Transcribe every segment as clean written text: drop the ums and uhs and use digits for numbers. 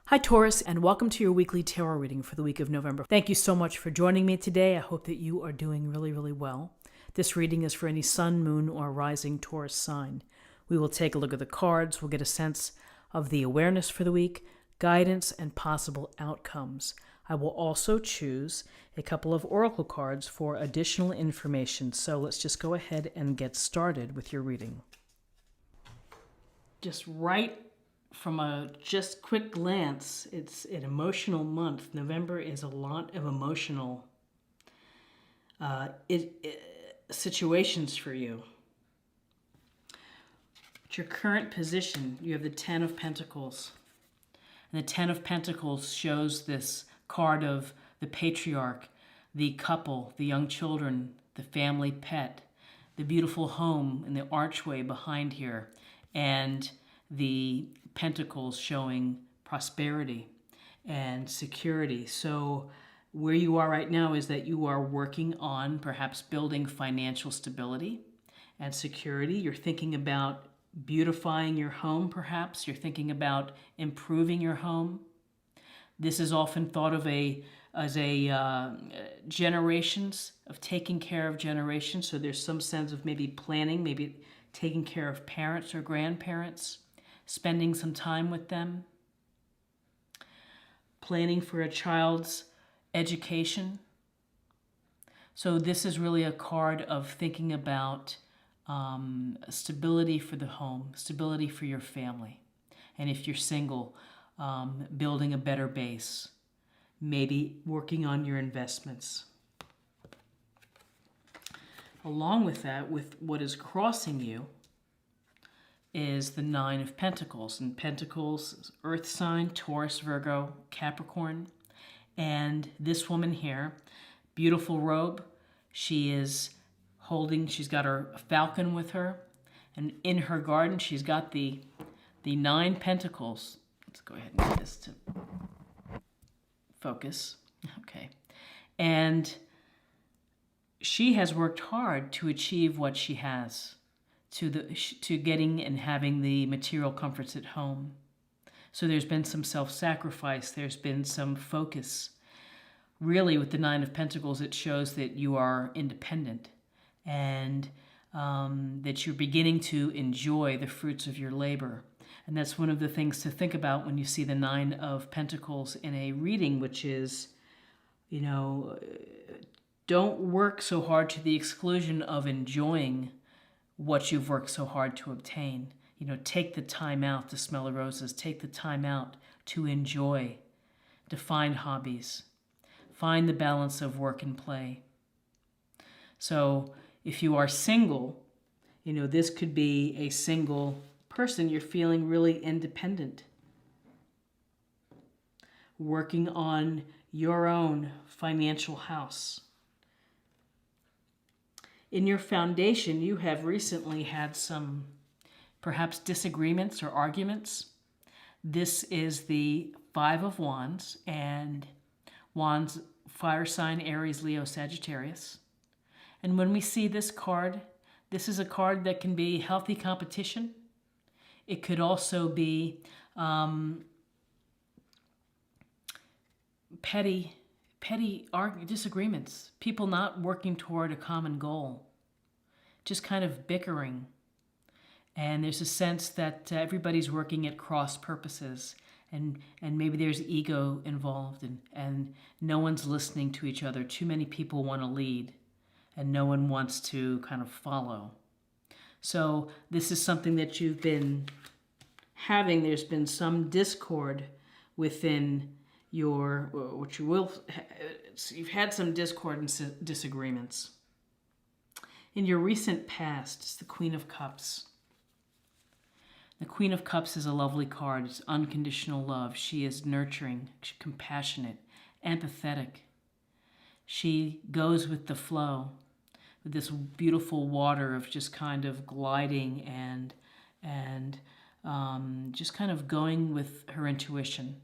Hi Taurus, and welcome to your weekly tarot reading for the week of November. Thank you so much for joining me today. I hope that you are doing really well. This reading is for any sun, moon, or rising Taurus sign. We will take a look at the cards. We'll get a sense of the awareness for the week, guidance, and possible outcomes. I will also choose a couple of oracle cards for additional information. So let's just go ahead and get started with your reading. Just right from a just quick glance, it's an emotional month. November is a lot of emotional situations for you. At your current position, you have the Ten of Pentacles. And the Ten of Pentacles shows this card of the patriarch, the couple, the young children, the family pet, the beautiful home and the archway behind here, and the pentacles showing prosperity and security. So where you are right now is that you are working on perhaps building financial stability and security. You're thinking about beautifying your home, perhaps. You're thinking about improving your home. This is often thought of as generations, of taking care of generations. So there's some sense of maybe planning, maybe taking care of parents or grandparents, spending some time with them, planning for a child's education. So this is really a card of thinking about stability for the home, stability for your family. And if you're single, building a better base, maybe working on your investments. Along with that, with what is crossing you, is the Nine of Pentacles. And Pentacles is earth sign, Taurus, Virgo, Capricorn. And this woman here, beautiful robe, she's got her falcon with her. And in her garden, she's got the Nine Pentacles. Let's go ahead and get this to focus. Okay. And she has worked hard to achieve what she has, to getting and having the material comforts at home. So there's been some self-sacrifice. There's been some focus. Really, with the Nine of Pentacles, it shows that you are independent and that you're beginning to enjoy the fruits of your labor. And that's one of the things to think about when you see the Nine of Pentacles in a reading, which is, don't work so hard to the exclusion of enjoying what you've worked so hard to obtain. Take the time out to smell the roses. Take the time out to enjoy, to find hobbies. Find the balance of work and play. So if you are single, this could be a single person. You're feeling really independent, working on your own financial house. In your foundation, you have recently had some perhaps disagreements or arguments. This is the Five of Wands, and Wands, fire sign, Aries, Leo, Sagittarius. And when we see this card, this is a card that can be healthy competition. It could also be petty disagreements, people not working toward a common goal, just kind of bickering. And there's a sense that everybody's working at cross purposes, and maybe there's ego involved, and no one's listening to each other. Too many people want to lead, and no one wants to kind of follow. So this is something that you've been having. There's been some discord within you've had some discord and disagreements. In your recent past, it's the Queen of Cups. The Queen of Cups is a lovely card. It's unconditional love. She is nurturing, compassionate, empathetic. She goes with the flow, with this beautiful water of just kind of gliding and just kind of going with her intuition.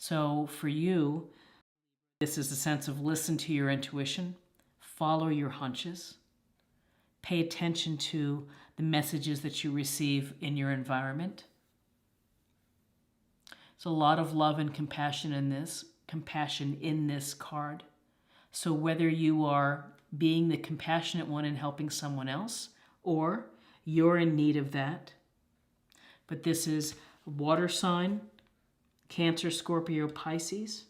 So for you, this is a sense of listen to your intuition, follow your hunches, pay attention to the messages that you receive in your environment. There's a lot of love and compassion in this card. So whether you are being the compassionate one and helping someone else, or you're in need of that. But this is a water sign, Cancer, Scorpio, Pisces.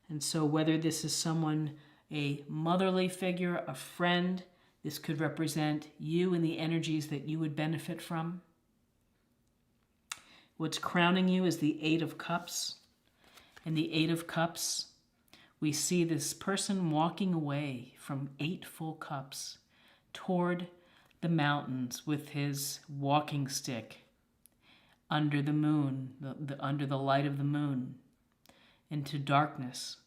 And so whether this is someone, a motherly figure, a friend, this could represent you and the energies that you would benefit from. What's crowning you is the Eight of Cups. And the Eight of Cups, we see this person walking away from 8 full cups toward the mountains with his walking stick under the moon, under the light of the moon, into darkness.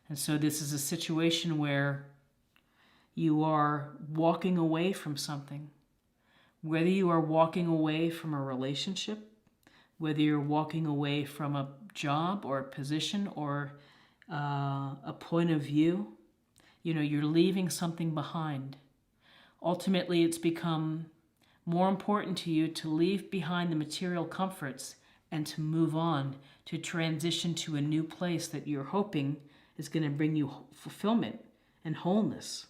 And so this is a situation where you are walking away from something. Whether you are walking away from a relationship, whether you're walking away from a job or a position or a point of view, you're leaving something behind. Ultimately, it's become more important to you to leave behind the material comforts and to move on, to transition to a new place that you're hoping is going to bring you fulfillment and wholeness.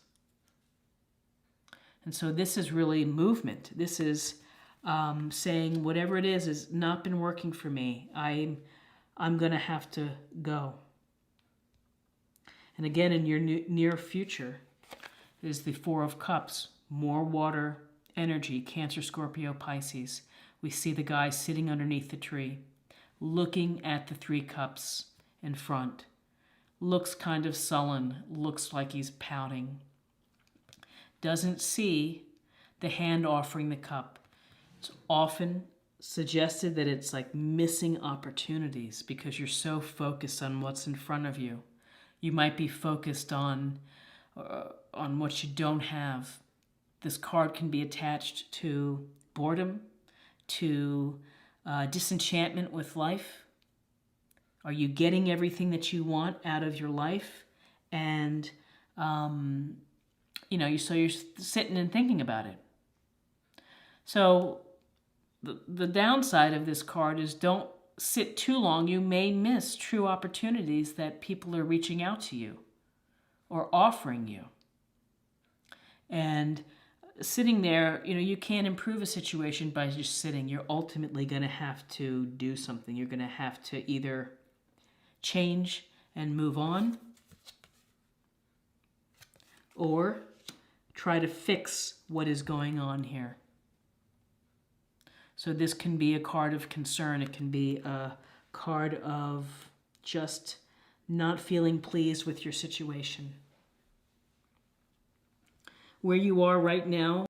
And so this is really movement. This is saying whatever it is has not been working for me. I'm going to have to go. And again, in your near future is the Four of Cups, more water energy, Cancer, Scorpio, Pisces. We see the guy sitting underneath the tree, looking at the 3 cups in front. Looks kind of sullen, looks like he's pouting. Doesn't see the hand offering the cup. It's often suggested that it's like missing opportunities because you're so focused on what's in front of you. You might be focused on what you don't have. This card can be attached to boredom, to disenchantment with life. Are you getting everything that you want out of your life? And, so you're sitting and thinking about it. So the downside of this card is don't sit too long. You may miss true opportunities that people are reaching out to you or offering you. And sitting there, you can't improve a situation by just sitting. You're ultimately going to have to do something. You're going to have to either change and move on, or try to fix what is going on here. So this can be a card of concern. It can be a card of just not feeling pleased with your situation. Where you are right now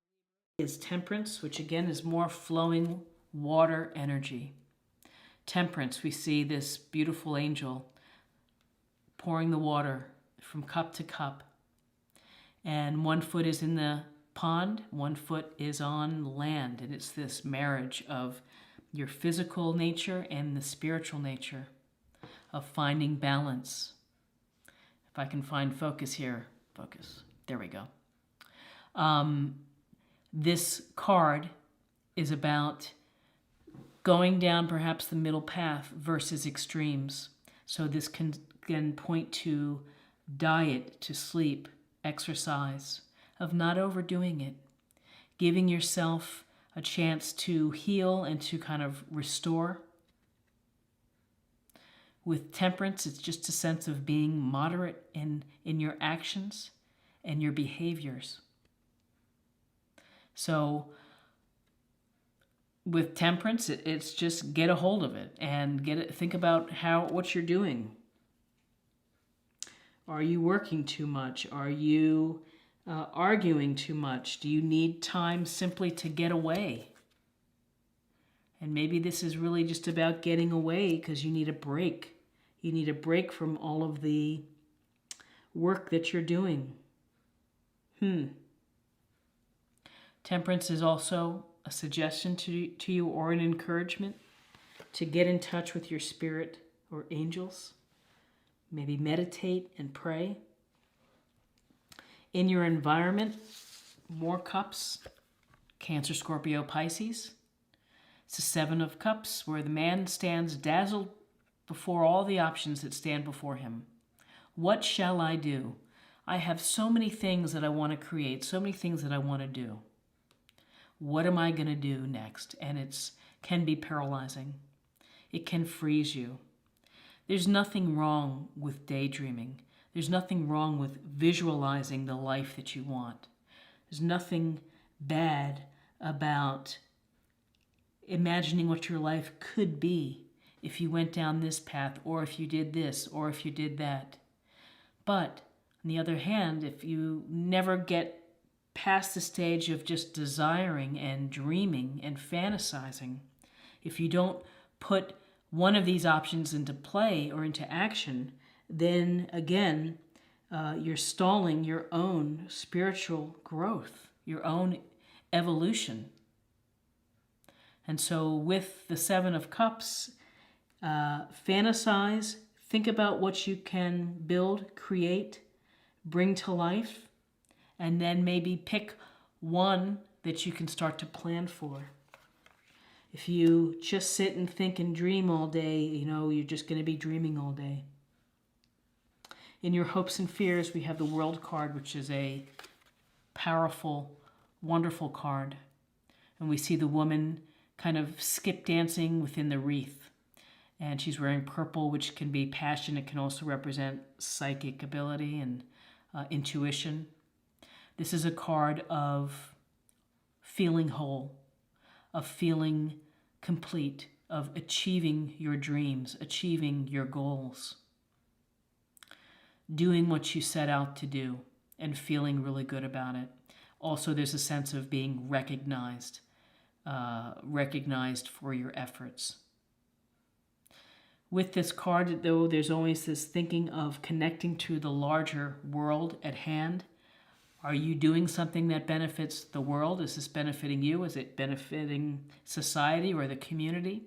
is Temperance, which again is more flowing water energy. Temperance, we see this beautiful angel pouring the water from cup to cup. And 1 foot is in the pond, 1 foot is on land. And it's this marriage of your physical nature and the spiritual nature, of finding balance. If I can find focus here, focus. There we go. This card is about going down perhaps the middle path versus extremes. So this can point to diet, to sleep, exercise, of not overdoing it, giving yourself a chance to heal and to kind of restore. With Temperance, it's just a sense of being moderate in your actions and your behaviors. So with Temperance, it's just get a hold of it and think about what you're doing. Are you working too much? Are you arguing too much? Do you need time simply to get away? And maybe this is really just about getting away because you need a break. You need a break from all of the work that you're doing. Temperance is also a suggestion to you or an encouragement to get in touch with your spirit or angels. Maybe meditate and pray. In your environment, more cups, Cancer, Scorpio, Pisces. It's the 7 of Cups, where the man stands dazzled before all the options that stand before him. What shall I do? I have so many things that I want to create, so many things that I want to do. What am I going to do next? And it can be paralyzing. It can freeze you. There's nothing wrong with daydreaming. There's nothing wrong with visualizing the life that you want. There's nothing bad about imagining what your life could be if you went down this path, or if you did this, or if you did that. But on the other hand, if you never get past the stage of just desiring and dreaming and fantasizing, if you don't put one of these options into play or into action, then again, you're stalling your own spiritual growth, your own evolution. And so with the Seven of Cups, fantasize, think about what you can build, create, bring to life, and then maybe pick one that you can start to plan for. If you just sit and think and dream all day, you're just going to be dreaming all day. In your hopes and fears, we have the World card, which is a powerful, wonderful card. And we see the woman kind of skip dancing within the wreath. And she's wearing purple, which can be passion. It can also represent psychic ability and intuition. This is a card of feeling whole, of feeling complete, of achieving your dreams, achieving your goals, doing what you set out to do and feeling really good about it. Also, there's a sense of being recognized for your efforts. With this card, though, there's always this thinking of connecting to the larger world at hand. Are you doing something that benefits the world? Is this benefiting you? Is it benefiting society or the community?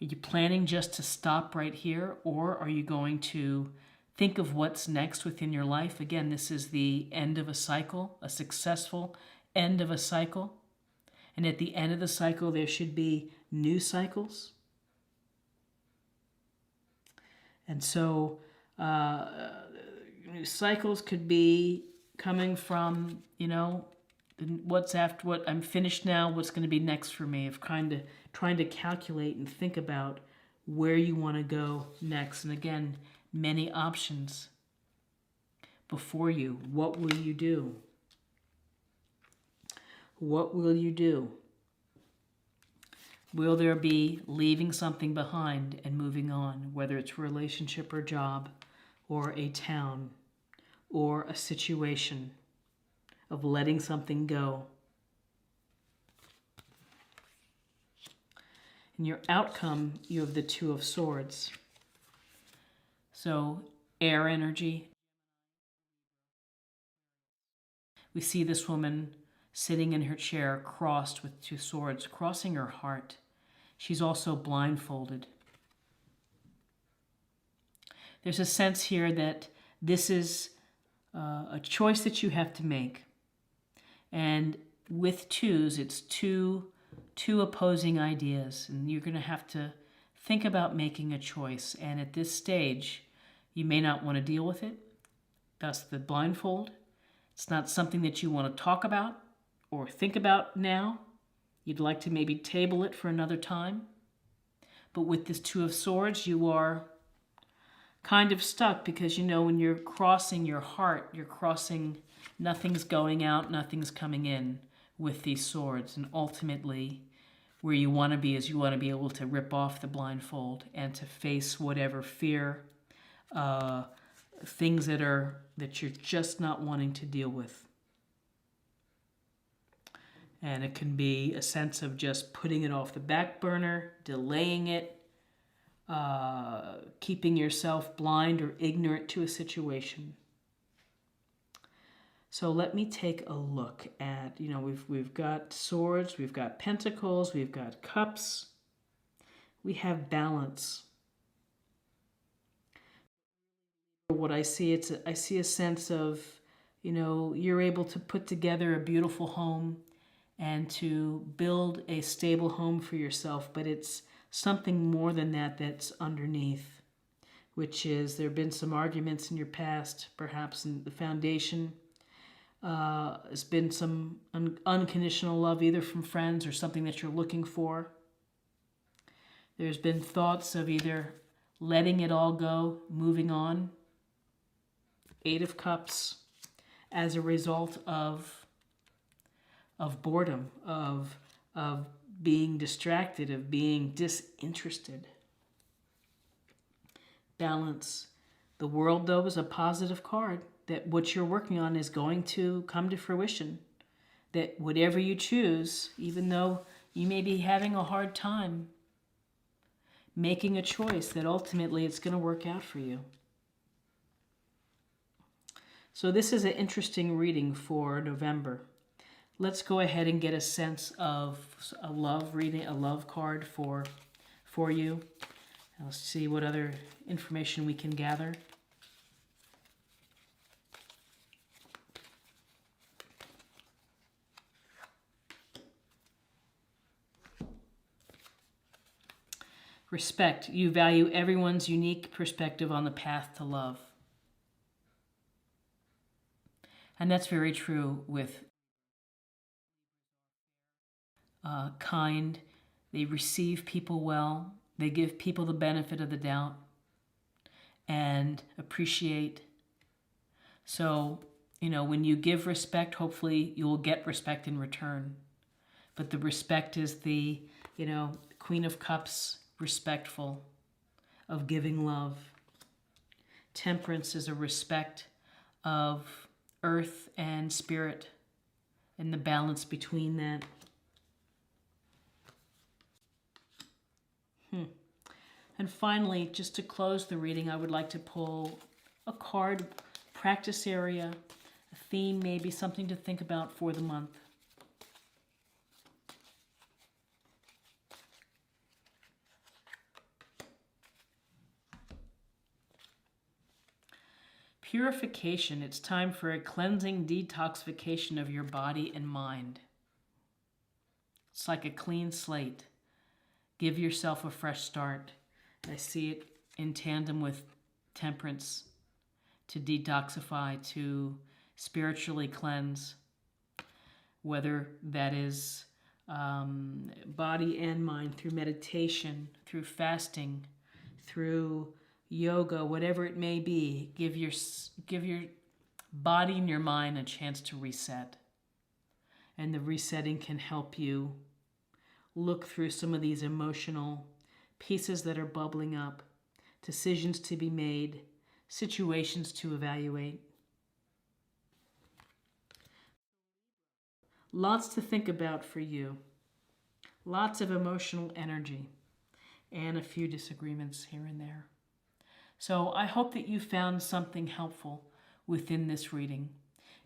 Are you planning just to stop right here, or are you going to think of what's next within your life? Again, this is the end of a cycle, a successful end of a cycle. And at the end of the cycle, there should be new cycles. And so new cycles could be coming from, what's after, what I'm finished now, what's going to be next for me, of kind of trying to calculate and think about where you want to go next. And again, many options before you. What will you do? What will you do? Will there be leaving something behind and moving on, whether it's a relationship or job or a town or a situation, of letting something go? In your outcome, you have the Two of Swords. So air energy. We see this woman sitting in her chair, crossed with two swords, crossing her heart. She's also blindfolded. There's a sense here that this is a choice that you have to make. And with twos, it's two opposing ideas, and you're going to have to think about making a choice. And at this stage, you may not want to deal with it. Thus the blindfold. It's not something that you want to talk about or think about now. You'd like to maybe table it for another time. But with this Two of Swords, you are kind of stuck, because when you're crossing your heart, you're crossing, nothing's going out, nothing's coming in with these swords. And ultimately, where you want to be is you want to be able to rip off the blindfold and to face whatever fear, things that you're just not wanting to deal with. And it can be a sense of just putting it off the back burner, delaying it, keeping yourself blind or ignorant to a situation. So let me take a look at, we've got swords, we've got pentacles, we've got cups, we have balance. What I see, I see a sense of, you're able to put together a beautiful home and to build a stable home for yourself, but it's something more than that that's underneath, which is there have been some arguments in your past, perhaps in the foundation. There's been some unconditional love, either from friends or something that you're looking for. There's been thoughts of either letting it all go, moving on. 8 of Cups, as a result of boredom, of being distracted, of being disinterested. Balance. The World, though, is a positive card, that what you're working on is going to come to fruition. That whatever you choose, even though you may be having a hard time making a choice, that ultimately it's going to work out for you. So this is an interesting reading for November. Let's go ahead and get a sense of a love reading, a love card for you. And let's see what other information we can gather. Respect. You value everyone's unique perspective on the path to love. And that's very true with kind. They receive people well. They give people the benefit of the doubt and appreciate. So, when you give respect, hopefully you will get respect in return. But the respect is the, Queen of Cups, respectful, of giving love. Temperance is a respect of earth and spirit and the balance between that. And finally, just to close the reading, I would like to pull a card, practice area, a theme, maybe something to think about for the month. Purification. It's time for a cleansing detoxification of your body and mind. It's like a clean slate. Give yourself a fresh start. I see it in tandem with temperance, to detoxify, to spiritually cleanse, whether that is body and mind, through meditation, through fasting, through yoga, whatever it may be. Give your body and your mind a chance to reset. And the resetting can help you look through some of these emotional pieces that are bubbling up, decisions to be made, situations to evaluate. Lots to think about for you. Lots of emotional energy and a few disagreements here and there. So I hope that you found something helpful within this reading.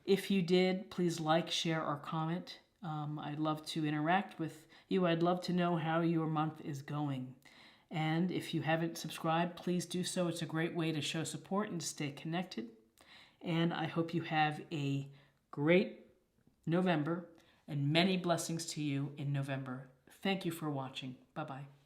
If you did, please like, share, or comment. I'd love to interact with you. I'd love to know how your month is going. And if you haven't subscribed, please do so. It's a great way to show support and to stay connected. And I hope you have a great November and many blessings to you in November. Thank you for watching. Bye-bye.